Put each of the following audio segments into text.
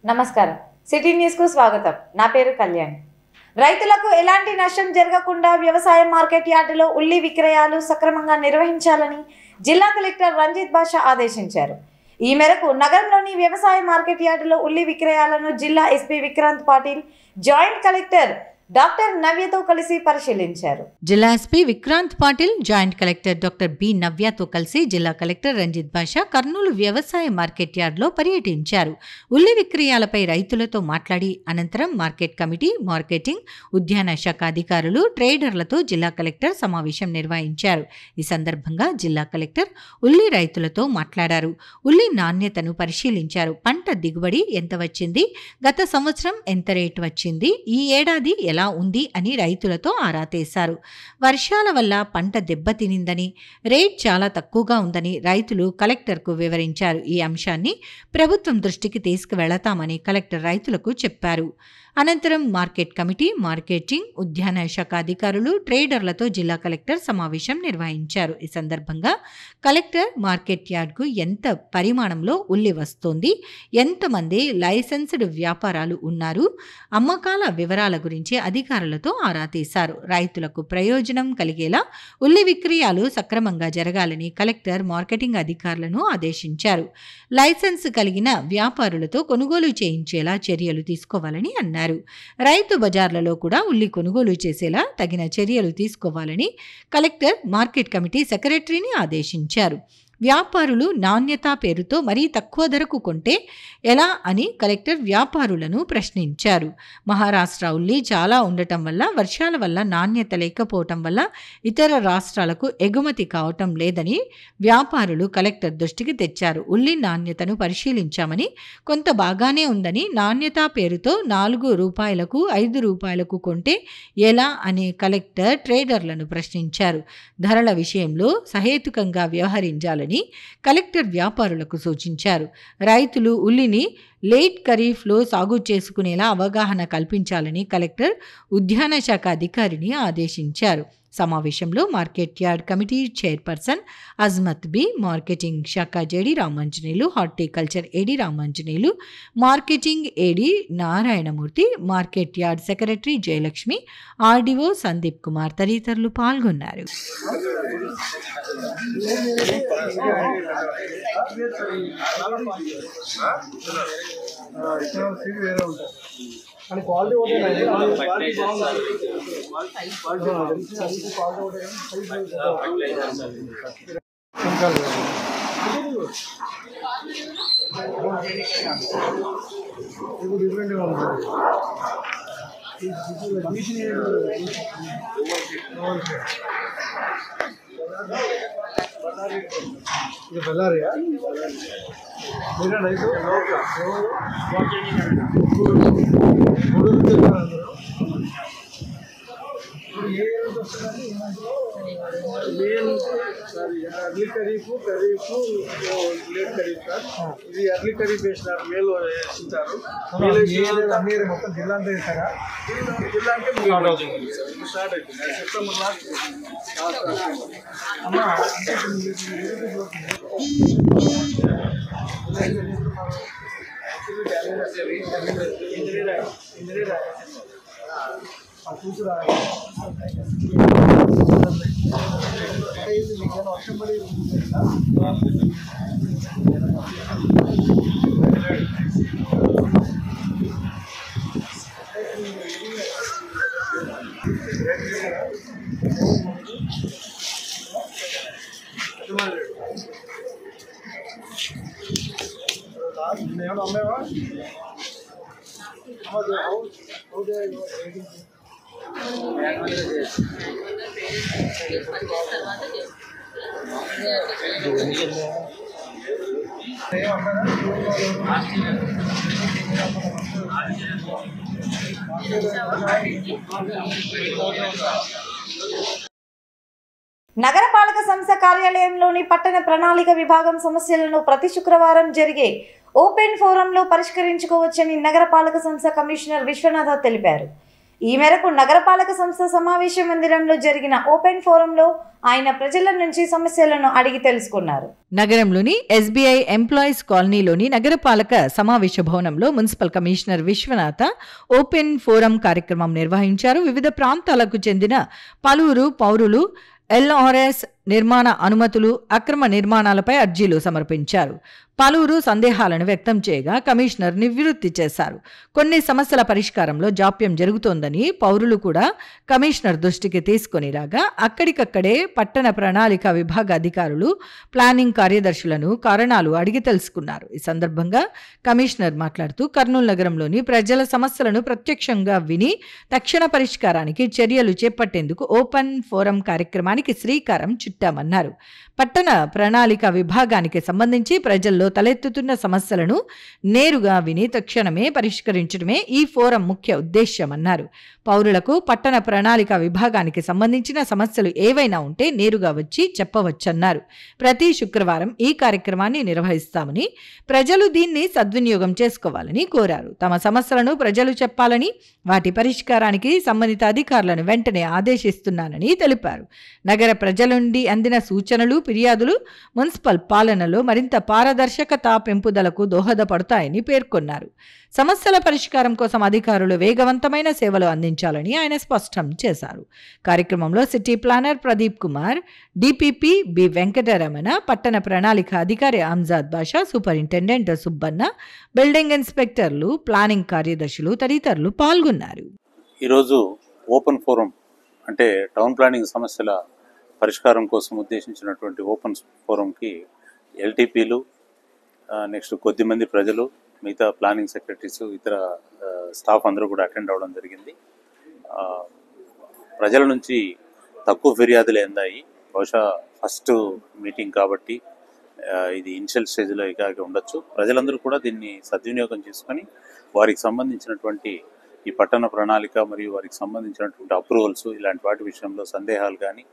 నమస్కారం city news కు స్వాగతం నా పేరు కళ్యాణ్ రైతులకు ఎలాంటి నష్టం జరగకుండా వ్యవసాయ మార్కెట్ యార్డులో ఉల్లి విక్రయాలు సక్రమంగా నిర్వహించాలని జిల్లా కలెక్టర్ రంజిత్ బాషా ఆదేశించారు ఈ మేరకు నగరంలోని వ్యవసాయ మార్కెట్ యార్డులో ఉల్లి విక్రయాలను జిల్లా SP Vikrant Patil joint collector doctor నవ్యతో కలిసి పరిశీలించారు. జిల్లా SP Vikrant Patil joint collector doctor B నవ్యతో కలిసి జిల్లా కలెక్టర్ రంజిత్ బాషా కర్నూలు వ్యవసాయ మార్కెట్ యార్డ్లో పర్యటించారు. ఉల్లి విక్రయాలపై రైతులతో మాట్లాడి అనంతరం మార్కెట్ కమిటీ, మార్కెటింగ్, ఉద్యాన శాఖ అధికారులు, ట్రేడర్లతో జిల్లా కలెక్టర్ సమావేశం నిర్వహించారు. ఈ సందర్భంగా జిల్లా కలెక్టర్ ఉల్లి రైతులతో మాట్లాడారు. ఉల్లి నాణ్యతను పరిశీలించారు. పంట దిగుబడి ఎంత వచ్చింది, గత సంవత్సరం ఎంత రేటు వచ్చింది, ఈ ఏడాది ఎలా ఉంది అని రైతులతో ఆరా తీశారు. వర్షాల వల్ల పంట దెబ్బతినిందని, రేట్ చాలా తక్కువగా ఉందని రైతులు కలెక్టర్కు వివరించారు. ఈ అంశాన్ని ప్రభుత్వం దృష్టికి తీసుకువెళతామని కలెక్టర్ రైతులకు చెప్పారు. అనంతరం మార్కెట్ కమిటీ, మార్కెటింగ్, ఉద్యాన శాఖ అధికారులు, ట్రేడర్లతో జిల్లా కలెక్టర్ సమావేశం నిర్వహించారు. ఈ సందర్భంగా కలెక్టర్ మార్కెట్ యార్డ్కు ఎంత పరిమాణంలో ఉల్లి వస్తోంది, ఎంతమంది లైసెన్స్డ్ వ్యాపారాలు ఉన్నారు, అమ్మకాల వివరాల గురించి అధికారులతో ఆరా తీశారు. రైతులకు ప్రయోజనం కలిగేలా ఉల్లి విక్రయాలు సక్రమంగా జరగాలని కలెక్టర్ మార్కెటింగ్ అధికారులను ఆదేశించారు. లైసెన్స్ కలిగిన వ్యాపారులతో కొనుగోలు చేయించేలా చర్యలు తీసుకోవాలని అన్నారు. రైతు బజార్లలో కూడా ఉల్లి కొనుగోలు చేసేలా తగిన చర్యలు తీసుకోవాలని కలెక్టర్ మార్కెట్ కమిటీ సెక్రటరీని ఆదేశించారు. వ్యాపారులు నాణ్యత పేరుతో మరీ తక్కువ ధరకు కొంటే ఎలా అని కలెక్టర్ వ్యాపారులను ప్రశ్నించారు. మహారాష్ట్ర ఉల్లి చాలా ఉండటం వల్ల, వర్షాల వల్ల నాణ్యత లేకపోవటం వల్ల ఇతర రాష్ట్రాలకు ఎగుమతి కావటం లేదని వ్యాపారులు కలెక్టర్ దృష్టికి తెచ్చారు. ఉల్లి నాణ్యతను పరిశీలించామని, కొంత బాగానే ఉందని, నాణ్యత పేరుతో 4 రూపాయలకు 5 రూపాయలకు కొంటే ఎలా అని కలెక్టర్ ట్రేడర్లను ప్రశ్నించారు. ధరల విషయంలో సహేతుకంగా వ్యవహరించాలని కలెక్టర్ వ్యాపారులకు సూచించారు. రైతులు ఉల్లిని లేట్ ఖరీఫ్లో సాగు చేసుకునేలా అవగాహన కల్పించాలని కలెక్టర్ ఉద్యాన శాఖ అధికారిని ఆదేశించారు. సమావేశంలో market yard committee chairperson Azmath B, marketing శాఖ JD Ramanjaneyulu, horticulture AD Ramanjaneyulu, marketing AD Narayanamurthy, market yard secretary Jayalakshmi, RDO Sandeep Kumar తదితరులు పాల్గొన్నారు. आणि क्वालिटी होते नाही ఇది బళ్ళారియా మీరే రైతు early kharif late kharif sir. ఇది ఎర్లీ ఖరీఫ్ వేసినారు, మేలు వేసింటారు. మొత్తం జిల్లా అంతా వేస్తారా? జిల్లా అంటే స్టార్ట్ అవుతుంది సెప్టెంబర్ లాస్ట్. అమ్మా చూసురా వర్షం పడి ఏమన్నా అమ్మేవా? నగరపాలక సంస్థ కార్యాలయంలోని పట్టణ ప్రణాళిక విభాగం సమస్యలను ప్రతి శుక్రవారం జరిగే ఓపెన్ ఫోరంలో పరిష్కరించుకోవచ్చని నగరపాలక సంస్థ కమిషనర్ విశ్వనాథ తెలిపారు. ఈ మేరకు నగరపాలక సంస్థ సమావేశ మందిరంలో జరిగిన ఓపెన్ ఫోరంలో ఆయన ప్రజల నుంచి సమస్యలను అడిగి తెలుసుకున్నారు. నగరంలోని SBI ఎంప్లాయీస్ కాలనీలోని నగరపాలక సమావేశ భవనంలో municipal commissioner Viswanatha open forum కార్యక్రమం నిర్వహించారు. వివిధ ప్రాంతాలకు చెందిన పలువురు పౌరులు LRS నిర్మాణ అనుమతులు, అక్రమ నిర్మాణాలపై అర్జీలు సమర్పించారు. పలువురు సందేహాలను వ్యక్తం చేయగా కమిషనర్ నివృత్తి చేశారు. కొన్ని సమస్యల పరిష్కారంలో జాప్యం జరుగుతోందని పౌరులు కూడా కమిషనర్ దృష్టికి తీసుకొని రాగా అక్కడికక్కడే పట్టణ ప్రణాళిక విభాగ అధికారులు, ప్లానింగ్ కార్యదర్శులను కారణాలు అడిగి తెలుసుకున్నారు. ఈ సందర్భంగా కమిషనర్ మాట్లాడుతూ కర్నూలు నగరంలోని ప్రజల సమస్యలను ప్రత్యక్షంగా విని తక్షణ పరిష్కారానికి చర్యలు చేపట్టేందుకు ఓపెన్ ఫోరం కార్యక్రమానికి శ్రీకారం చుట్టామన్నారు. పట్టణ ప్రణాళిక విభాగానికి సంబంధించి ప్రజల్లో తలెత్తుతున్న సమస్యలను నేరుగా విని తక్షణమే పరిష్కరించడమే ఈ ఫోరం ముఖ్య ఉద్దేశ్యమన్నారు. పౌరులకు పట్టణ ప్రణాళిక విభాగానికి సంబంధించిన సమస్యలు ఏవైనా ఉంటే నేరుగా వచ్చి చెప్పవచ్చన్నారు. ప్రతి శుక్రవారం ఈ కార్యక్రమాన్ని నిర్వహిస్తామని, ప్రజలు దీన్ని సద్వినియోగం చేసుకోవాలని కోరారు. తమ సమస్యలను ప్రజలు చెప్పాలని, వాటి పరిష్కారానికి సంబంధిత అధికారులను వెంటనే ఆదేశిస్తున్నానని తెలిపారు. నగర ప్రజల నుండి అందిన సూచనలు, ఫిర్యాదులు మున్సిపల్ పాలనలో మరింత పారదర్శకత పెంపుదలకు దోహదపడతాయని పేర్కొన్నారు. సమస్యల పరిష్కారం కోసం అధికారులు వేగవంతమైన సేవలు అందించాలని ఆయన స్పష్టం చేశారు. కార్యక్రమంలో city planner Pradeep Kumar, DPP B Venkataramana, పట్టణ ప్రణాళిక అధికారి ఆమ్జాద్ బాషా, సూపరింటెండెంట్ సుబ్బన్న, బిల్డింగ్ ఇన్స్పెక్టర్లు, ప్లానింగ్ కార్యదర్శులు తదితరులు పాల్గొన్నారు. ఈరోజు ఓపెన్ ఫోరం అంటే టౌన్ ప్లానింగ్ సమస్యల పరిష్కారం కోసం ఉద్దేశించినటువంటి ఓపెన్ ఫోరంకి LTPలు, నెక్స్ట్ కొద్దిమంది ప్రజలు, మిగతా ప్లానింగ్ సెక్రటరీస్, ఇతర స్టాఫ్ అందరూ కూడా అటెండ్ అవ్వడం జరిగింది. ప్రజల నుంచి తక్కువ ఫిర్యాదులు అందాయి. బహుశా ఫస్ట్ మీటింగ్ కాబట్టి ఇది ఇనిషియల్ స్టేజ్లో ఇక ఉండొచ్చు. ప్రజలందరూ కూడా దీన్ని సద్వినియోగం చేసుకొని వారికి సంబంధించినటువంటి ఈ పట్టణ ప్రణాళిక మరియు వారికి సంబంధించినటువంటి అప్రూవల్స్ ఇలాంటి వాటి విషయంలో సందేహాలు కానీ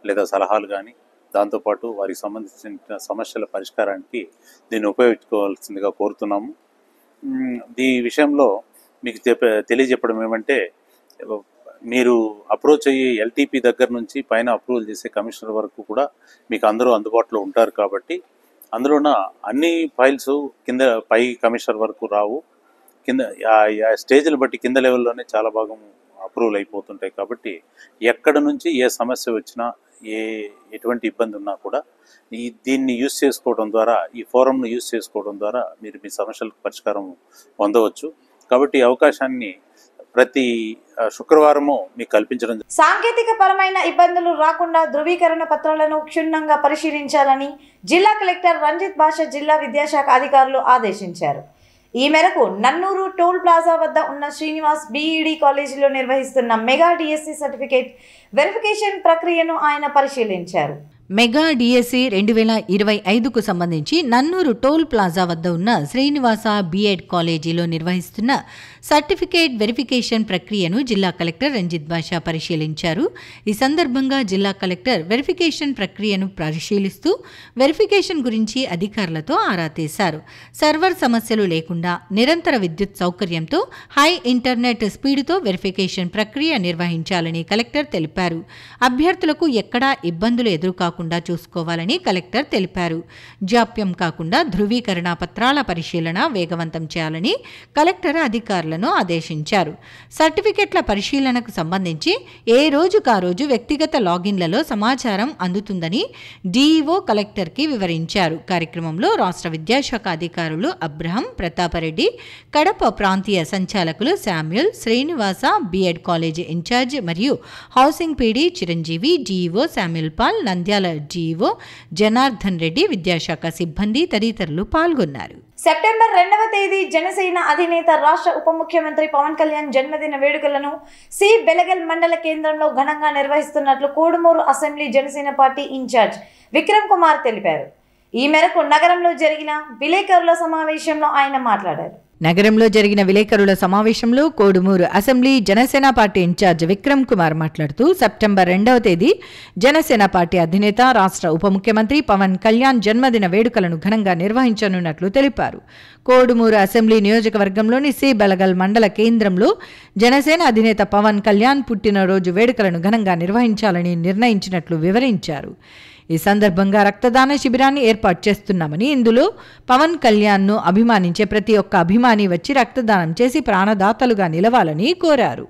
లేదా సలహాలు కానీ, దాంతోపాటు వారికి సంబంధించిన సమస్యల పరిష్కారానికి దీన్ని ఉపయోగించుకోవాల్సిందిగా కోరుతున్నాము. ఈ విషయంలో మీకు తెలియజెప్పడం ఏమంటే, మీరు అప్రోచ్ అయ్యే LTP దగ్గర నుంచి పైన అప్రూవల్ చేసే కమిషనర్ వరకు కూడా మీకు అందరూ అందుబాటులో ఉంటారు. కాబట్టి అందులోన అన్ని ఫైల్స్ కింద పై కమిషనర్ వరకు రావు. కింద స్టేజ్ని బట్టి కింద లెవెల్లోనే చాలా భాగం అప్రూవల్ అయిపోతుంటాయి. కాబట్టి ఎక్కడ నుంచి ఏ సమస్య వచ్చినా, ఎటువంటి ఇబ్బంది ఉన్నా కూడా దీన్ని యూజ్ చేసుకోవడం ద్వారా, ఈ ఫోరంను యూజ్ చేసుకోవడం ద్వారా మీరు మీ సమస్యలకు పరిష్కారం పొందవచ్చు. కాబట్టి ఈ అవకాశాన్ని ప్రతి శుక్రవారము మీకు కల్పించడం. సాంకేతిక పరమైన ఇబ్బందులు రాకుండా ధృవీకరణ పత్రాలను క్షుణ్ణంగా పరిశీలించాలని జిల్లా కలెక్టర్ రంజిత్ బాషా జిల్లా విద్యాశాఖ అధికారులు ఆదేశించారు. ఈ మేరకు నన్నూరు టోల్ ప్లాజా వద్ద ఉన్న శ్రీనివాస్ BED కాలేజీలో నిర్వహిస్తున్న మెగా DSC సర్టిఫికేట్ వెరిఫికేషన్ ప్రక్రియను ఆయన పరిశీలించారు. మెగా DSC 2025కు సంబంధించి నన్నూరు టోల్ ప్లాజా వద్ద ఉన్న శ్రీనివాస B.Ed కాలేజీలో నిర్వహిస్తున్న సర్టిఫికేట్ వెరిఫికేషన్ ప్రక్రియను జిల్లా కలెక్టర్ రంజిత్ బాషా పరిశీలించారు. ఈ సందర్భంగా జిల్లా కలెక్టర్ వెరిఫికేషన్ ప్రక్రియను పరిశీలిస్తూ వెరిఫికేషన్ గురించి అధికారులతో ఆరా తీశారు. సర్వర్ సమస్యలు లేకుండా నిరంతర విద్యుత్ సౌకర్యంతో హై ఇంటర్నెట్ స్పీడ్తో వెరిఫికేషన్ ప్రక్రియ నిర్వహించాలని కలెక్టర్ తెలిపారు. అభ్యర్థులకు ఎక్కడా ఇబ్బందులు ఎదురుకాకుండా చూసుకోవాలని కలెక్టర్ తెలిపారు. జాప్యం కాకుండా ధృవీకరణ పత్రాల పరిశీలన వేగవంతం చేయాలని కలెక్టర్ అధికారులను ఆదేశించారు. సర్టిఫికెట్ల పరిశీలనకు సంబంధించి ఏ రోజుకా రోజు వ్యక్తిగత లాగిన్లలో సమాచారం అందుతుందని DEO కలెక్టర్కి వివరించారు. కార్యక్రమంలో రాష్ట్ర విద్యాశాఖ అధికారులు అబ్రహం, ప్రతాపరెడ్డి, కడప ప్రాంతీయ సంచాలకులు Samuel, Srinivasa B.Ed college incharge మరియు housing PD Chiranjeevi, DEO Samuel Paul, Nandyal DEO Janardhan Reddy, విద్యాశాఖ సిబ్బంది తదితరులు పాల్గొన్నారు. సెప్టెంబర్ 2వ తేదీ జనసేన అధినేత రాష్ట్ర ఉప ముఖ్యమంత్రి పవన్ కళ్యాణ్ జన్మదిన వేడుకలను సి బెలగల్ మండల కేంద్రంలో ఘనంగా నిర్వహిస్తున్నట్లు Kodumuru assembly Janasena party incharge Vikram Kumar తెలిపారు. ఈ మేరకు నగరంలో జరిగిన విలేకరుల సమావేశంలో ఆయన మాట్లాడారు. నగరంలో జరిగిన విలేకరుల సమావేశంలో Kodumuru assembly Janasena party incharge Vikram Kumar మాట్లాడుతూ సెప్టెంబర్ 2వ తేదీ జనసేన పార్టీ అధినేత రాష్ట్ర ఉప ముఖ్యమంత్రి పవన్ కళ్యాణ్ జన్మదిన వేడుకలను ఘనంగా నిర్వహించనున్నట్లు తెలిపారు. కోడుమూరు అసెంబ్లీ నియోజకవర్గంలోని సి బెలగల్ మండల కేంద్రంలో జనసేన అధినేత పవన్ కళ్యాణ్ పుట్టినరోజు వేడుకలను ఘనంగా నిర్వహించాలని నిర్ణయించినట్లు వివరించారు. ఈ సందర్భంగా రక్తదాన శిబిరాన్ని ఏర్పాటు చేస్తున్నామని, ఇందులో పవన్ కళ్యాణ్ను అభిమానించే ప్రతి ఒక్క అభిమాని వచ్చి రక్తదానం చేసి ప్రాణదాతలుగా నిలవాలని కోరారు.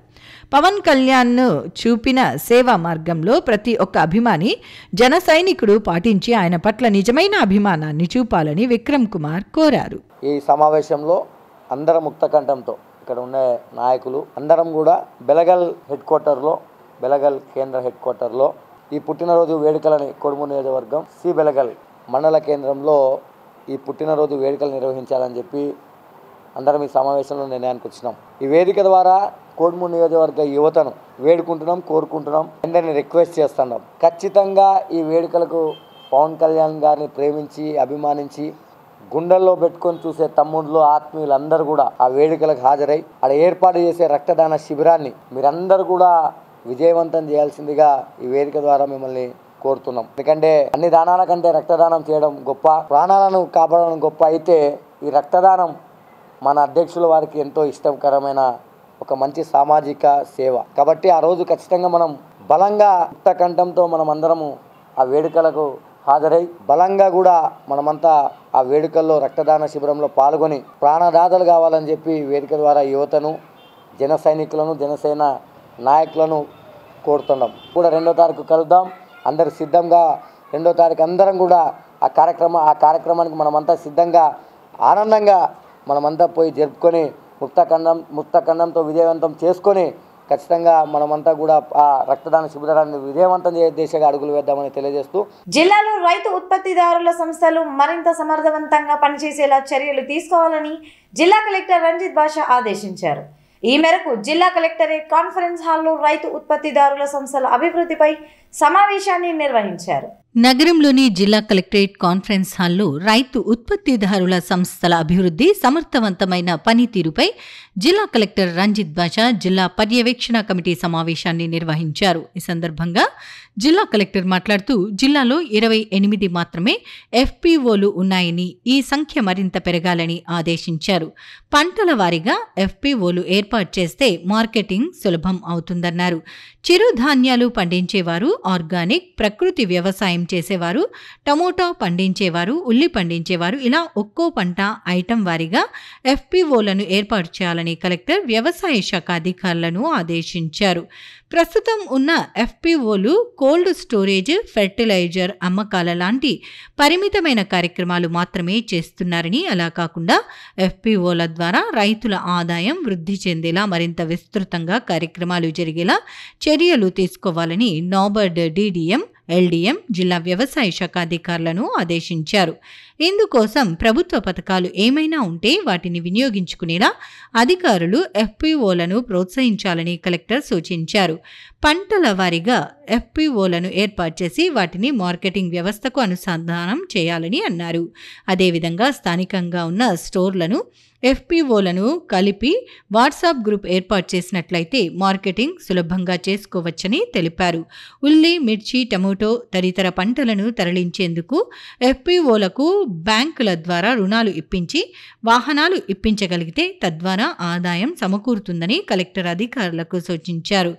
పవన్ కళ్యాణ్ను చూపిన సేవా మార్గంలో ప్రతి ఒక్క అభిమాని జన సైనికుడు పాటించి ఆయన పట్ల నిజమైన అభిమానాన్ని చూపాలని విక్రమ్ కుమార్ కోరారు. ఈ సమావేశంలో అందరం ముక్తకంఠంతో ఇక్కడ ఉన్న నాయకులు అందరం కూడా బెలగల్ కేంద్ర హెడ్ క్వార్టర్లో ఈ పుట్టినరోజు వేడుకలని కోడుమూరు నియోజకవర్గం సి బెలగల్ మండల కేంద్రంలో ఈ పుట్టినరోజు వేడుకలు నిర్వహించాలని చెప్పి అందరం ఈ సమావేశంలో నిర్ణయానికి వచ్చినాం. ఈ వేదిక ద్వారా కోడుమూరు నియోజకవర్గ యువతను కోరుకుంటున్నాం, అందరినీ రిక్వెస్ట్ చేస్తున్నాం. ఖచ్చితంగా ఈ వేడుకలకు పవన్ కళ్యాణ్ గారిని ప్రేమించి అభిమానించి గుండెల్లో పెట్టుకొని చూసే తమ్ముళ్ళు ఆత్మీయులందరూ కూడా ఆ వేడుకలకు హాజరై అక్కడ ఏర్పాటు చేసే రక్తదాన శిబిరాన్ని మీరందరూ కూడా విజయవంతం చేయాల్సిందిగా ఈ వేదిక ద్వారా మిమ్మల్ని కోరుతున్నాం. ఎందుకంటే అన్ని దానాల కంటే రక్తదానం చేయడం గొప్ప, ప్రాణాలను కాపాడడం గొప్ప. అయితే ఈ రక్తదానం మన అధ్యక్షుల వారికి ఎంతో ఇష్టకరమైన ఒక మంచి సామాజిక సేవ కాబట్టి ఆ రోజు ఖచ్చితంగా మనం బలంగా ముక్తకంఠంతో మనం అందరము ఆ వేడుకలకు హాజరై బలంగా కూడా మనమంతా ఆ వేడుకల్లో రక్తదాన శిబిరంలో పాల్గొని ప్రాణదాతలు కావాలని చెప్పి వేదిక ద్వారా యువతను, జన సైనికులను, జనసేన నాయకులను కోరుతున్నాం. కూడా 2వ తారీఖు కలుద్దాం, అందరు సిద్ధంగా 2వ తారీఖు అందరం కూడా ఆ కార్యక్రమానికి మనమంతా సిద్ధంగా ఆనందంగా మనమంతా పోయి జరుపుకొని ముక్తకండంతో విజయవంతం చేసుకొని ఖచ్చితంగా మనమంతా కూడా ఆ రక్తదాన శిబిరాన్ని విజయవంతం చేసే దిశగా అడుగులు వేద్దామని తెలియజేస్తూ జిల్లాలో రైతు ఉత్పత్తిదారుల సంస్థలు మరింత సమర్థవంతంగా పనిచేసేలా చర్యలు తీసుకోవాలని జిల్లా కలెక్టర్ రంజిత్ బాషా ఆదేశించారు. ఈ మేరకు జిల్లా కలెక్టరేట్ కాన్ఫరెన్స్ హాల్లో రైతు ఉత్పత్తిదారుల సంస్థల అభివృద్ధిపై సమావేశాన్ని నిర్వహించారు. నగరంలోని జిల్లా కలెక్టరేట్ కాన్ఫరెన్స్ హాల్లో రైతు ఉత్పత్తిదారుల సంస్థల అభివృద్ధి, సమర్థవంతమైన పనితీరుపై జిల్లా కలెక్టర్ రంజిత్ బాషా జిల్లా పర్యవేక్షణ కమిటీ సమావేశాన్ని నిర్వహించారు. ఈ సందర్భంగా జిల్లా కలెక్టర్ మాట్లాడుతూ జిల్లాలో 28 మాత్రమే ఎఫ్పిఓలు ఉన్నాయని, ఈ సంఖ్య మరింత పెరగాలని ఆదేశించారు. పంటల వారీగా ఎఫ్పిఓలు ఏర్పాటు చేస్తే మార్కెటింగ్ సులభం అవుతుందన్నారు. చిరుధాన్యాలు పండించేవారు, ఆర్గానిక్, ప్రకృతి వ్యవసాయం చేసేవారు, టమోటా పండించేవారు, ఉల్లి పండించేవారు, ఇలా ఒక్కో పంట ఐటెం వారీగా ఎఫ్పిఓలను ఏర్పాటు చేయాలని కలెక్టర్ వ్యవసాయ శాఖ అధికారులను ఆదేశించారు. ప్రస్తుతం ఉన్న ఎఫ్పిఓలు కోల్డ్ స్టోరేజ్, ఫెర్టిలైజర్ అమ్మకాల లాంటి పరిమితమైన కార్యక్రమాలు మాత్రమే చేస్తున్నారని, అలా కాకుండా ఎఫ్పిఓల ద్వారా రైతుల ఆదాయం వృద్ధి చెందేలా మరింత విస్తృతంగా కార్యక్రమాలు జరిగేలా చర్యలు తీసుకోవాలని నాబార్డ్ డీడీఎం, ఎల్డీఎం, జిల్లా వ్యవసాయ శాఖ అధికారులను ఆదేశించారు. ఇందుకోసం ప్రభుత్వ పథకాలు ఏమైనా ఉంటే వాటిని వినియోగించుకునేలా అధికారులు ఎఫ్పిఓలను ప్రోత్సహించాలని కలెక్టర్ సూచించారు. పంటల వారీగా ఎఫ్పిఓలను ఏర్పాటు చేసి వాటిని మార్కెటింగ్ వ్యవస్థకు అనుసంధానం చేయాలని అన్నారు. అదేవిధంగా స్థానికంగా ఉన్న స్టోర్లను, ఎఫ్పిఓలను కలిపి వాట్సాప్ గ్రూప్ ఏర్పాటు చేసినట్లయితే మార్కెటింగ్ సులభంగా చేసుకోవచ్చని తెలిపారు. ఉల్లి, మిర్చి, టమోటో తదితర పంటలను తరలించేందుకు ఎఫ్పిఓలకు బ్యాంకుల ద్వారా రుణాలు ఇప్పించి వాహనాలు ఇప్పించగలిగితే తద్వారా ఆదాయం సమకూరుతుందని కలెక్టర్ అధికారులకు సూచించారు.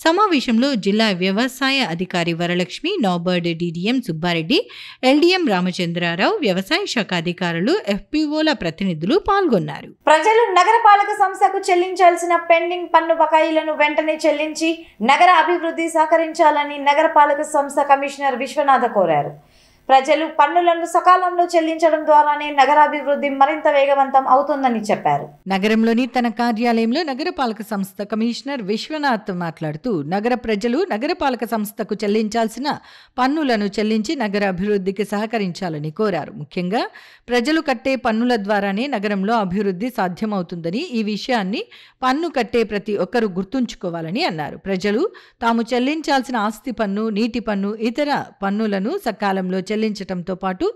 సమావేశంలో జిల్లా వ్యవసాయ అధికారి వరలక్ష్మి, నాబార్డ్ డీడీఎం సుబ్బారెడ్డి, ఎల్డీఎం రామచంద్రారావు, వ్యవసాయ శాఖ అధికారులు, ఎఫ్పిఓల ప్రతినిధులు పాల్గొన్నారు. ప్రజలు నగరపాలక సంస్థకు చెల్లించాల్సిన పెండింగ్ పన్ను బకాయిలను వెంటనే చెల్లించి నగర అభివృద్ధి సహకరించాలని నగరపాలక సంస్థ కమిషనర్ విశ్వనాథ కోరారు. ప్రజలు పన్నులను సకాలంలో చెల్లించడం ద్వారానే నగరాభివృద్ధి మరింత వేగవంతం అవుతుందని చెప్పారు. నగరంలోని తన కార్యాలయంలో నగరపాలక సంస్థ కమిషనర్ విశ్వనాథ్ మాట్లాడుతూ నగర ప్రజలు నగరపాలక సంస్థకు చెల్లించాల్సిన పన్నులను చెల్లించి నగర అభివృద్ధికి సహకరించాలని కోరారు. ముఖ్యంగా ప్రజలు కట్టే పన్నుల ద్వారానే నగరంలో అభివృద్ధి సాధ్యమవుతుందని, ఈ విషయాన్ని పన్ను కట్టే ప్రతి ఒక్కరూ గుర్తుంచుకోవాలని అన్నారు. ప్రజలు తాము చెల్లించాల్సిన ఆస్తి పన్ను, నీటి పన్ను, ఇతర పన్నులను సకాలంలో చెల్లించడంతో పాటు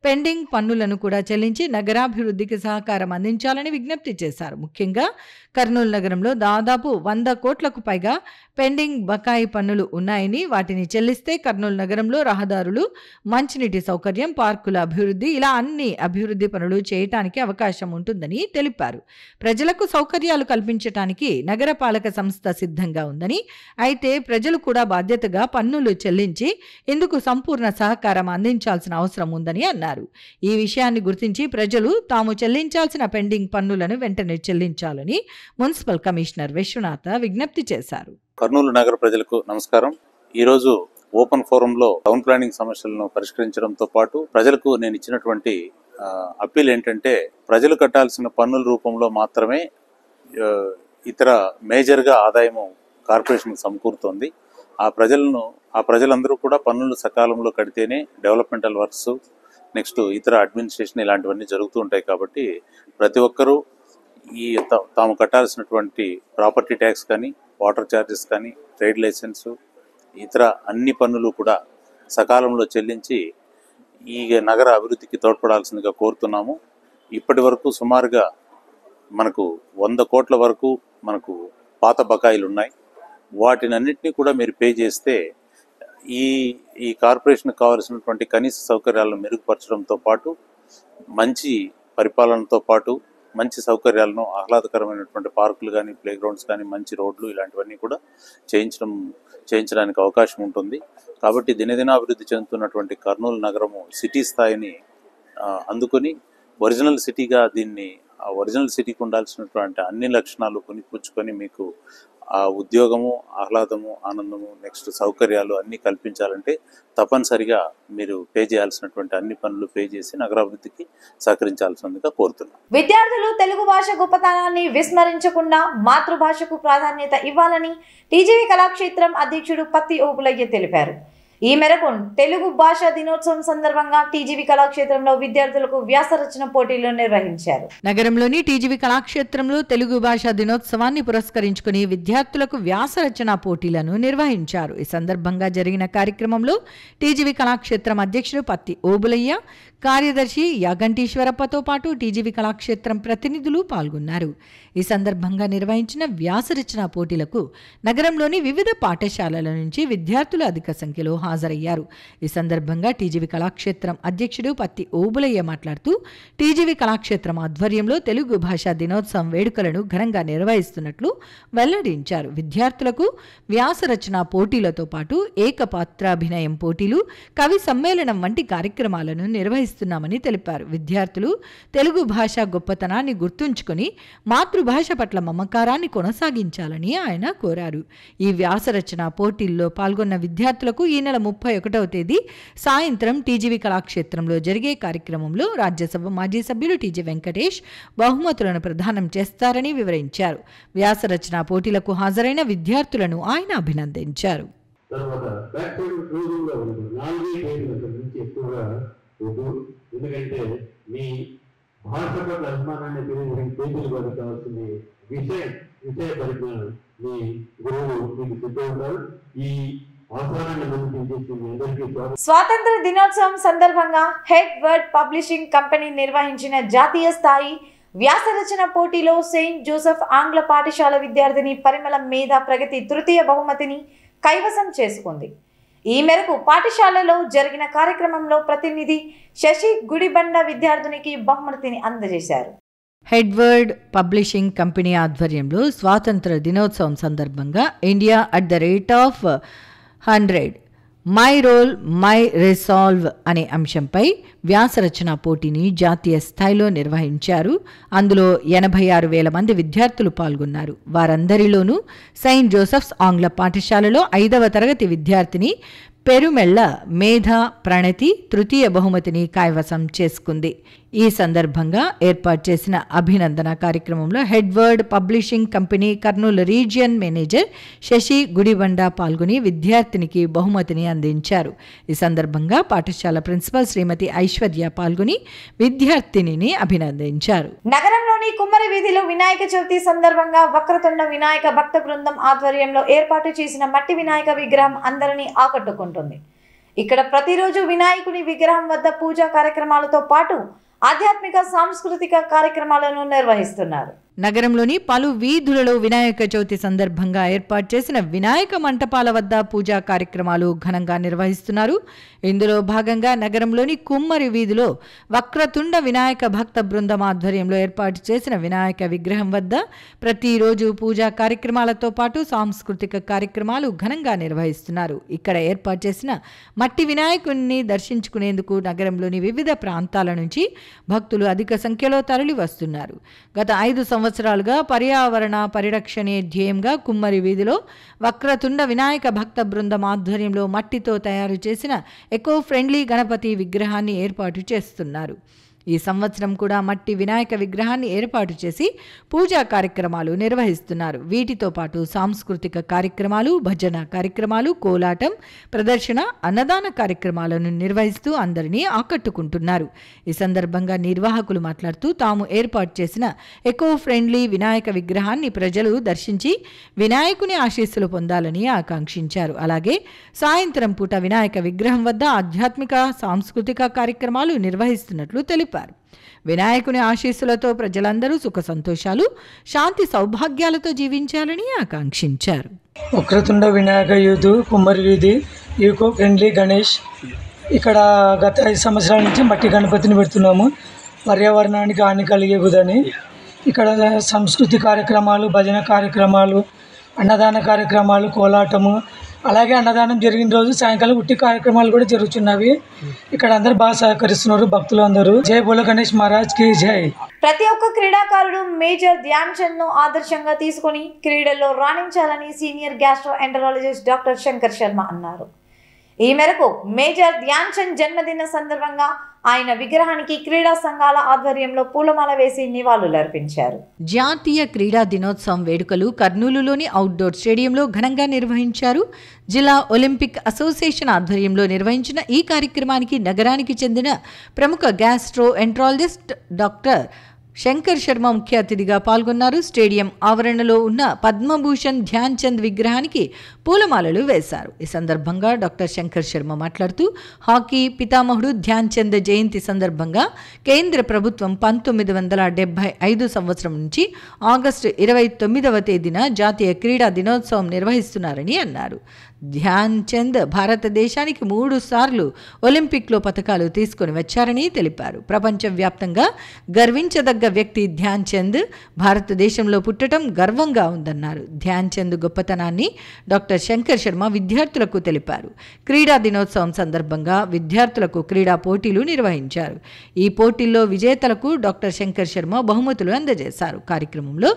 పెండింగ్ పన్నులను కూడా చెల్లించి నగరాభివృద్ధికి సహకారం అందించాలని విజ్ఞప్తి చేశారు. ముఖ్యంగా కర్నూలు నగరంలో దాదాపు 100 కోట్లకు పైగా పెండింగ్ బకాయి పన్నులు ఉన్నాయని, వాటిని చెల్లిస్తే కర్నూలు నగరంలో రహదారులు, మంచినీటి సౌకర్యం, పార్కుల అభివృద్ధి ఇలా అన్ని అభివృద్ధి పనులు చేయటానికి అవకాశం ఉంటుందని తెలిపారు. ప్రజలకు సౌకర్యాలు కల్పించడానికి నగరపాలక సంస్థ సిద్ధంగా ఉందని, అయితే ప్రజలు కూడా బాధ్యతగా పన్నులు చెల్లించి ఇందుకు సంపూర్ణ సహకారం అందించాల్సిన అవసరం ఉందని అన్నారు. ఈ విషయాన్ని గుర్తించి ప్రజలు తాము చెల్లించాల్సిన పెండింగ్ పన్నులను వెంటనే చెల్లించాలని మున్సిపల్ కమిషనర్ విశ్వనాథ విజ్ఞప్తి చేశారు. కర్నూలు నగర ప్రజలకు నమస్కారం. ఈరోజు ఓపెన్ ఫోరంలో టౌన్ ప్లానింగ్ సమస్యలను పరిష్కరించడంతో పాటు ప్రజలకు నేను ఇచ్చినటువంటి అప్పీల్ ఏంటంటే, ప్రజలు కట్టాల్సిన పన్నుల రూపంలో మాత్రమే ఇతర మేజర్గా ఆదాయము కార్పొరేషన్కి సమకూరుతోంది. ఆ ప్రజలందరూ కూడా పన్నులు సకాలంలో కడితేనే డెవలప్మెంటల్ వర్క్స్, నెక్స్ట్ ఇతర అడ్మినిస్ట్రేషన్ ఇలాంటివన్నీ జరుగుతూ ఉంటాయి. కాబట్టి ప్రతి ఒక్కరూ ఈ తాము కట్టాల్సినటువంటి ప్రాపర్టీ ట్యాక్స్ కానీ, వాటర్ ఛార్జెస్ కానీ, ట్రేడ్ లైసెన్సు, ఇతర అన్ని పన్నులు కూడా సకాలంలో చెల్లించి ఈ నగర అభివృద్ధికి తోడ్పడాల్సిందిగా కోరుతున్నాము. ఇప్పటి వరకు సుమారుగా మనకు 100 కోట్ల వరకు మనకు పాత బకాయిలు ఉన్నాయి. వాటినన్నింటినీ కూడా మీరు పే చేస్తే ఈ కార్పొరేషన్కి కావాల్సినటువంటి కనీస సౌకర్యాలను మెరుగుపరచడంతో పాటు, మంచి పరిపాలనతో పాటు మంచి సౌకర్యాలను, ఆహ్లాదకరమైనటువంటి పార్కులు కానీ, ప్లే గ్రౌండ్స్ కానీ, మంచి రోడ్లు ఇలాంటివన్నీ కూడా చేయించడానికి అవకాశం ఉంటుంది. కాబట్టి దినదినాభివృద్ధి చెందుతున్నటువంటి కర్నూలు నగరము సిటీ స్థాయిని అందుకొని ఒరిజినల్ సిటీగా ఆ ఒరిజినల్ సిటీకి ఉండాల్సినటువంటి అన్ని లక్షణాలు కొనిపుచ్చుకొని మీకు ఆ ఉద్యోగము, ఆహ్లాదము, ఆనందము, నెక్స్ట్ సౌకర్యాలు అన్నీ కల్పించాలంటే తప్పనిసరిగా మీరు పే చేయాల్సినటువంటి అన్ని పనులు పే చేసి నగరాభివృద్ధికి సహకరించాల్సిందిగా కోరుతున్నాను. విద్యార్థులు తెలుగు భాష గొప్పతనాన్ని విస్మరించకుండా మాతృభాషకు ప్రాధాన్యత ఇవ్వాలని టీజీవీ కళాక్షేత్రం అధ్యక్షుడు పత్తి ఓబులయ్య తెలిపారు. ఈ మేరకు తెలుగు భాషా దినోత్సవం సందర్భంగా టీజీవీ కళాక్షేత్రంలో విద్యార్థులకు వ్యాసరచన పోటీలు నిర్వహించారు. నగరంలోని టీజీవీ కళాక్షేత్రంలో తెలుగు భాషా దినోత్సవాన్ని పురస్కరించుకుని విద్యార్థులకు వ్యాసరచన పోటీలను నిర్వహించారు. ఈ సందర్భంగా జరిగిన కార్యక్రమంలో టీజీవీ కళాక్షేత్రం అధ్యక్షుడు పత్తి ఓబులయ్య, కార్యదర్శి యాగంటీశ్వరప్పతో పాటు టీజీవీ కళాక్షేత్రం ప్రతినిధులు పాల్గొన్నారు. ఈ సందర్భంగా నిర్వహించిన వ్యాసరచన పోటీలకు నగరంలోని వివిధ పాఠశాలల నుంచి విద్యార్థులు అధిక సంఖ్యలో హాజరయ్యారు. ఈ సందర్భంగా టీజీవీ కళాక్షేత్రం అధ్యక్షుడు పత్తి ఓబులయ్య మాట్లాడుతూ, టీజీవీ కళాక్షేత్రం ఆధ్వర్యంలో తెలుగు భాషా దినోత్సవం వేడుకలను ఘనంగా నిర్వహిస్తున్నట్లు వెల్లడించారు. విద్యార్థులకు వ్యాసరచన పోటీలతో పాటు ఏకపాత్రాభినయం పోటీలు, కవి సమ్మేళనం వంటి కార్యక్రమాలను నిర్వహిస్తున్నామని తెలిపారు. విద్యార్థులు తెలుగు భాష గొప్పతనాన్ని గుర్తుంచుకొని మాతృభాష పట్ల మమకారాన్ని కొనసాగించాలని ఆయన కోరారు. ఈ వ్యాసరచన పోటీల్లో పాల్గొన్న విద్యార్థులకు ఈ నెల 31వ తేదీ సాయంత్రం టీజీవీ కళాక్షేత్రంలో జరిగే కార్యక్రమంలో రాజ్యసభ మాజీ సభ్యులు టీజీ వెంకటేష్ బహుమతులను ప్రదానం చేస్తారని వివరించారు. వ్యాసరచన పోటీలకు హాజరైన విద్యార్థులను ఆయన అభినందించారు. భాష పట్ల అభిమానాన్ని తెలియజేసిన పేజీలు కూడా కావాల్సింది విషయ పరిజ్ఞానం మీ గురువులు మీకు చెప్పే ఉంటారు. ఈ అవసరాన్ని స్వాతంత్ర దినోత్సవం సందర్భంగా హెడ్ వర్డ్ పబ్లిషింగ్ కంపెనీ నిర్వహించిన జాతీయ స్థాయి వ్యాసరచన పోటీలో సెయింట్ జోసెఫ్ ఆంగ్ల పాఠశాల విద్యార్థిని పరిమళ మేధ ప్రగతి తృతీయ బహుమతిని కైవసం చేసుకుంది. ఈ మేరకు పాఠశాలలో జరిగిన కార్యక్రమంలో ప్రతినిధి శశి గుడిబండ విద్యార్థినికి బహుమతిని అందజేశారు. హెడ్వర్డ్ పబ్లిషింగ్ కంపెనీ ఆధ్వర్యంలో స్వాతంత్ర దినోత్సవం సందర్భంగా India @100 my role my resolve అనే అంశంపై వ్యాసరచన పోటీని జాతీయ స్థాయిలో నిర్వహించారు. అందులో 86,000 మంది విద్యార్థులు పాల్గొన్నారు. వారందరిలోనూ సెయింట్ జోసెఫ్స్ ఆంగ్ల పాఠశాలలో 5వ తరగతి విద్యార్థిని పెరుమెళ్ల మేధ ప్రణతి తృతీయ బహుమతిని కైవసం చేసుకుంది. ఈ సందర్భంగా ఏర్పాటు చేసిన అభినందన కార్యక్రమంలో headword publishing company Kurnool region manager Sasi Gudibanda పాల్గొని విద్యార్థినికి బహుమతిని అందించారు. ఈ సందర్భంగా పాఠశాల ప్రిన్సిపల్ శ్రీమతి ఐశ్వర్య పాల్గొని విద్యార్థినిని అభినందించారు. నగరంలోని కుమ్మరి వీధిలో వినాయక చవితి సందర్భంగా వక్రతుండ వినాయక భక్త బృందం ఆధ్వర్యంలో ఏర్పాటు చేసిన మట్టి వినాయక విగ్రహం అందరినీ ఆకట్టుకుంటుంది. ఇక్కడ ప్రతిరోజు వినాయకుని విగ్రహం వద్ద పూజా కార్యక్రమాలతో పాటు ఆధ్యాత్మిక సాంస్కృతిక కార్యక్రమాలను నిర్వహిస్తున్నారు. నగరంలోని పలు వీధులలో వినాయక చవితి సందర్భంగా ఏర్పాటు చేసిన వినాయక మంటపాల వద్ద పూజా కార్యక్రమాలు ఘనంగా నిర్వహిస్తున్నారు. ఇందులో భాగంగా నగరంలోని కుమ్మరి వీధిలో వక్రతుండ వినాయక భక్త బృందం ఆధ్వర్యంలో ఏర్పాటు చేసిన వినాయక విగ్రహం వద్ద ప్రతిరోజు పూజా కార్యక్రమాలతో పాటు సాంస్కృతిక కార్యక్రమాలు ఘనంగా నిర్వహిస్తున్నారు. ఇక్కడ ఏర్పాటు చేసిన మట్టి వినాయకుడిని దర్శించుకునేందుకు నగరంలోని వివిధ ప్రాంతాల నుంచి భక్తులు అధిక సంఖ్యలో తరలి వస్తున్నారు. గత 5 సంవత్సరాలుగా పర్యావరణ పరిరక్షణే ధ్యేయంగా కుమ్మరి వీధిలో వక్రతుండ వినాయక భక్త బృందం ఆధ్వర్యంలో మట్టితో తయారు చేసిన ఎకో ఫ్రెండ్లీ గణపతి విగ్రహాన్ని ఏర్పాటు చేస్తున్నారు. ఈ సంవత్సరం కూడా మట్టి వినాయక విగ్రహాన్ని ఏర్పాటు చేసి పూజా కార్యక్రమాలు నిర్వహిస్తున్నారు. వీటితో పాటు సాంస్కృతిక కార్యక్రమాలు, భజన కార్యక్రమాలు, కోలాటం, ప్రదర్శన, అన్నదాన కార్యక్రమాలను నిర్వహిస్తూ అందరినీ ఆకట్టుకుంటున్నారు. ఈ సందర్భంగా నిర్వాహకులు మాట్లాడుతూ తాము ఏర్పాటు చేసిన ఎకో ఫ్రెండ్లీ వినాయక విగ్రహాన్ని ప్రజలు దర్శించి వినాయకుని ఆశీస్సులు పొందాలని ఆకాంక్షించారు. అలాగే సాయంత్రం పూట వినాయక విగ్రహం వద్ద ఆధ్యాత్మిక సాంస్కృతిక కార్యక్రమాలు నిర్వహిస్తున్నట్లు తెలిపారు. వినాయకుని ఆశీస్సులతో ప్రజలందరూ సుఖ సంతోషాలు, శాంతి సౌభాగ్యాలతో జీవించాలని ఆకాంక్షించారు. వక్రతుండ వినాయక యూత్ కుమ్మరి వీధి ఈకో ఫ్రెండ్లీ గణేష్. ఇక్కడ గత 5 సంవత్సరాల నుంచి మట్టి గణపతిని పెడుతున్నాము. పర్యావరణానికి హాని కలిగేదని ఇక్కడ సంస్కృతి కార్యక్రమాలు, భజన కార్యక్రమాలు, అన్నదాన కార్యక్రమాలు, కోలాటము, అలాగే అన్నదానం జరిగిన రోజు సాయంకాలం ఉట్టి కార్యక్రమాలు కూడా జరుగుతున్నవి. ఇక్కడ అందరూ బాగా సహకరిస్తున్నారు భక్తులు అందరూ. జై బోలో గణేష్ మహారాజ్ కి జై. ప్రతి ఒక్క క్రీడాకారుడు మేజర్ ధ్యాన్ చంద్ ను ఆదర్శంగా తీసుకుని క్రీడల్లో రాణించాలని senior gastroenterologist doctor Shankar Sharma అన్నారు. ఈ మేరకు మేజర్ ధ్యాన్ చంద్ జన్మదిన సందర్భంగా ఆయన విగ్రహానికి క్రీడా సంఘాల ఆధ్వర్యంలో పూలమాల వేసి నివాళులర్పించారు. జాతీయ క్రీడా దినోత్సవం వేడుకలు కర్నూలులోని అవుట్డోర్ స్టేడియంలో ఘనంగా నిర్వహించారు. జిల్లా ఒలింపిక్ అసోసియేషన్ ఆధ్వర్యంలో నిర్వహించిన ఈ కార్యక్రమానికి నగరానికి చెందిన ప్రముఖ gastro enterologist doctor Shankar Sharma ముఖ్య అతిథిగా పాల్గొన్నారు. స్టేడియం ఆవరణలో ఉన్న పద్మభూషణ్ ధ్యాన్ చంద్ విగ్రహానికి పూలమాలలు వేశారు. ఈ సందర్భంగా డాక్టర్ శంకర్ శర్మ మాట్లాడుతూ హాకీ పితామహుడు ధ్యాన్ చంద్ జయంతి సందర్భంగా కేంద్ర ప్రభుత్వం 1975 సంవత్సరం నుంచి ఆగస్టు 29వ తేదీన జాతీయ క్రీడా దినోత్సవం నిర్వహిస్తున్నారని అన్నారు. ధ్యాన్ చంద్ భారతదేశానికి 3 సార్లు ఒలింపిక్లో పతకాలు తీసుకుని వచ్చారని తెలిపారు. ప్రపంచవ్యాప్తంగా గర్వించదగ్గ వ్యక్తి ధ్యాన్ చంద్. భారతదేశంలో పుట్టడం గర్వంగా ఉందన్నారు. ధ్యాన్ చంద్ గొప్పతనాన్ని డాక్టర్ శంకర్ శర్మ విద్యార్థులకు తెలిపారు. క్రీడా దినోత్సవం సందర్భంగా విద్యార్థులకు క్రీడా పోటీలు నిర్వహించారు. ఈ పోటీల్లో విజేతలకు డాక్టర్ శంకర్ శర్మ బహుమతులు అందజేశారు. కార్యక్రమంలో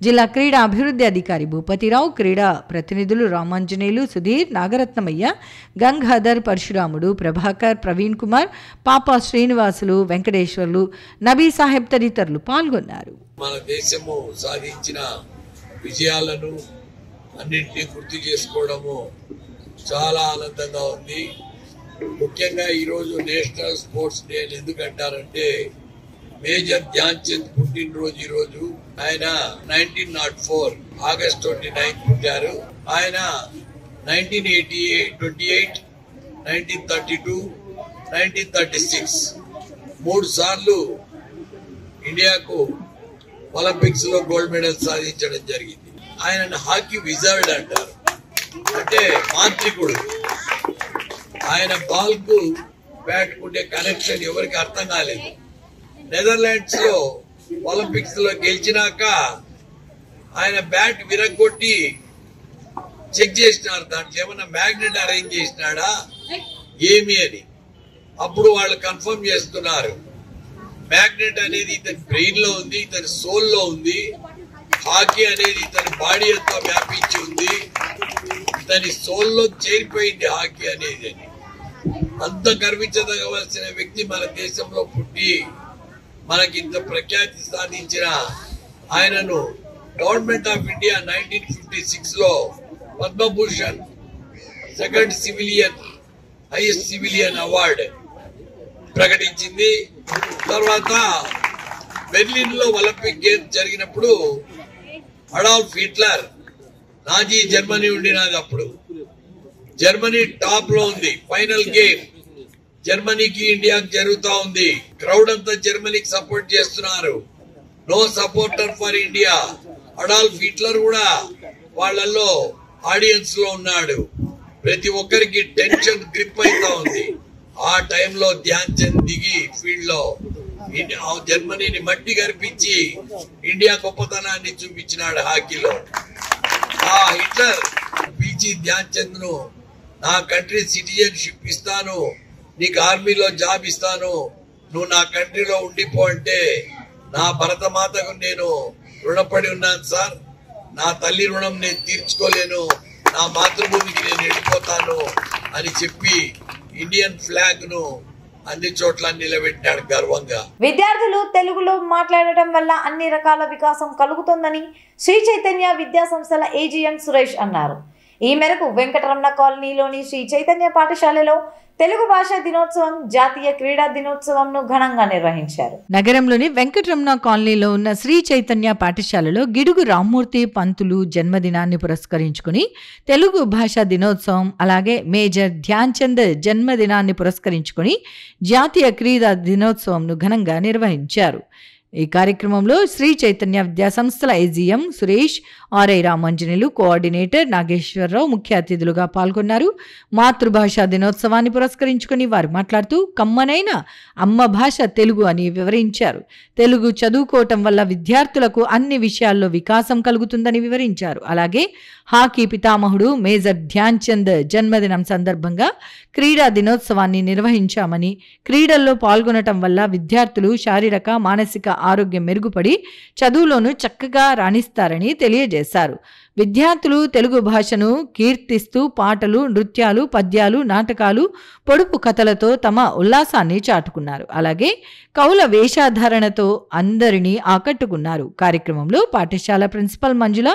జిల్లా క్రీడా అభివృద్ధి అధికారి భూపతిరావు, క్రీడా ప్రతినిధులు రామాంజనేయులు, సుధీర్, నాగరత్నమయ్య, గంగాధర్, పరశురాముడు, ప్రభాకర్, ప్రవీణ్ కుమార్, పాపా శ్రీనివాసులు, వెంకటేశ్వర్లు, నబీ సాహెబ్ తదితరులు పాల్గొన్నారు. మన దేశము సాధించిన విజయాలను అన్నింటినీ గుర్తు చేసుకోవడము చాలా ఆనందంగా ఉంది. ముఖ్యంగా ఈరోజు నేషనల్ స్పోర్ట్స్ డే ఎందుకంటారంటే మేజర్ ధ్యాన్ చంద్ పుట్టినరోజు ఈరోజు. ఆయన 1904 ఆగస్ట్ 29 పుట్టారు. ఆయన 1928, 1932, 1936 3 సార్లు ఇండియాకు ఒలింపిక్స్ లో గోల్డ్ మెడల్ సాధించడం జరిగింది. ఆయన హాకీ విజార్డ్ అంటారు, అంటే మాంత్రికుడు. ఆయన బాల్ కు బ్యాట్ కుండే కనెక్షన్ ఎవరికి అర్థం కాలేదు. నెదర్లాండ్స్ లో ఒలింపిక్స్ లో గెలిచినాక ఆయన బ్యాట్ విరగొట్టి చెక్ చేసినారు, దాంట్లో ఏమన్నా మ్యాగ్నెట్ అరేంజ్ చేసినాడా ఏమి అని. అప్పుడు వాళ్ళు కన్ఫర్మ్ చేస్తున్నారు మ్యాగ్నెట్ అనేది ఇతని బ్రెయిన్ లో ఉంది, ఇతని సోల్ లో ఉంది. హాకీ అనేది ఇతని బాడీ అంతా వ్యాపించి ఉంది, ఇతని సోల్ లో చేరిపోయింది హాకీ అనేది. అంత గర్వించదగవలసిన వ్యక్తి మన దేశంలో పుట్టి మనకి ఇంత ప్రఖ్యాతి సాధించిన ఆయనను గవర్నమెంట్ ఆఫ్ ఇండియా 1956 లో Padma Bhushan second civilian highest civilian award ప్రకటించింది. తర్వాత బెర్లిన్ లో ఒలింపిక్ గేమ్స్ జరిగినప్పుడు అడాల్ఫ్ హిట్లర్, నాజీ జర్మనీ ఉండినది అప్పుడు, జర్మనీ టాప్ లో ఉంది. ఫైనల్ గేమ్ జర్మనీకి ఇండియాకి జరుగుతా ఉంది. క్రౌడ్ అంతా జర్మనీకి సపోర్ట్ చేస్తున్నారు. No supporter for India. Adolf Hitler కూడా వాళ్ళల్లో ఆడియన్స్ లో ఉన్నాడు. ప్రతి ఒక్కరికి టెన్షన్ గ్రిప్ అవుతా ఉంది. ఆ టైంలో ధ్యాన్ చంద్ దిగి ఫీల్డ్ లో జర్మనీని మట్టి గర్పించి ఇండియా గొప్పతనాన్ని చూపించినాడు హాకీలో. ఆ హిట్లర్ పిలిచి ధ్యాన్ చంద్ ను నా కంట్రీ సిటిజన్షిప్ ఇస్తాను, నీకు ఆర్మీలో జాబ్ ఇస్తాను, నువ్వు నా కంట్రీలో ఉండిపో అంటే నా భరతమాతకు నేను రుణపడి ఉన్నాను సార్, నా తల్లి రుణం నేను తీర్చుకోలేను, నా మాతృభూమికి నేను వెళ్ళిపోతాను అని చెప్పి ఇండియన్ ఫ్లాగ్ ను అన్ని చోట్ల నిలబెట్టాడు గర్వంగా. విద్యార్థులు తెలుగులో మాట్లాడటం వల్ల అన్ని రకాల వికాసం కలుగుతుందని శ్రీ చైతన్య విద్యా సంస్థల ఏజీఎం సురేష్ అన్నారు. ఈ మేరకు వెంకటరమణ కాలనీలోని శ్రీ చైతన్య పాఠశాలలో తెలుగు భాషా దినోత్సవం, జాతీయ క్రీడా దినోత్సవంను ఘనంగా నిర్వహించారు. నగరంలోని వెంకటరమణ కాలనీలో ఉన్న శ్రీ చైతన్య పాఠశాలలో గిడుగు రామ్మూర్తి పంతులు జన్మదినాన్ని పురస్కరించుకుని తెలుగు భాషా దినోత్సవం, అలాగే మేజర్ ధ్యాన్ చంద్ జన్మదినాన్ని పురస్కరించుకుని జాతీయ క్రీడా దినోత్సవంను ఘనంగా నిర్వహించారు. ఈ కార్యక్రమంలో శ్రీ చైతన్య విద్యా సంస్థల AGM Suresh, RI Ramanjaneyulu, coordinator Nageswararao ముఖ్య అతిథులుగా పాల్గొన్నారు. మాతృభాషా దినోత్సవాన్ని పురస్కరించుకుని వారు మాట్లాడుతూ కమ్మనైన అమ్మ భాష తెలుగు అని వివరించారు. తెలుగు చదువుకోవటం వల్ల విద్యార్థులకు అన్ని విషయాల్లో వికాసం కలుగుతుందని వివరించారు. అలాగే హాకీ పితామహుడు మేజర్ ధ్యాన్ చంద్ జన్మదినం సందర్భంగా క్రీడా దినోత్సవాన్ని నిర్వహించామని, క్రీడల్లో పాల్గొనటం వల్ల విద్యార్థులు శారీరక మానసిక ఆరోగ్యం మెరుగుపడి చదువులోనూ చక్కగా రాణిస్తారని తెలియజేశారు. విద్యార్థులు తెలుగు భాషను కీర్తిస్తూ పాటలు, నృత్యాలు, పద్యాలు, నాటకాలు, పొడుపు కథలతో తమ ఉల్లాసాన్ని చాటుకున్నారు. అలాగే కౌల వేషధారణతో అందరినీ ఆకట్టుకున్నారు. కార్యక్రమంలో పాఠశాల ప్రిన్సిపల్ మంజుల,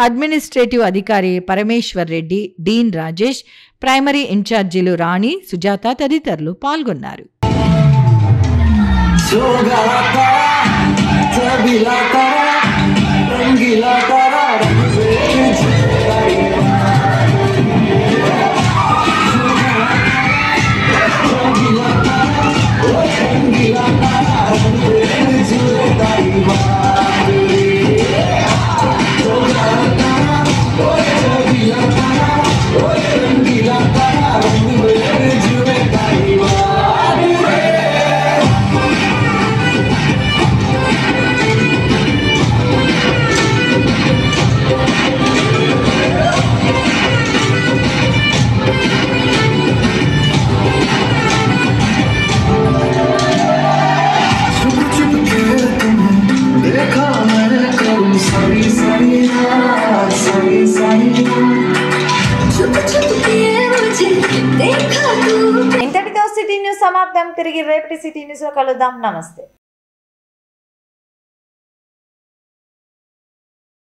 అడ్మినిస్ట్రేటివ్ అధికారి పరమేశ్వర్ రెడ్డి, డీన్ రాజేష్, ప్రైమరీ ఇన్ఛార్జీలు రాణి, సుజాత తదితరులు పాల్గొన్నారు. ఇంతటితో సిటీ న్యూస్ సమాప్తం. తిరిగి రేపటి సిటీ న్యూస్ లో కలుద్దాం. నమస్తే.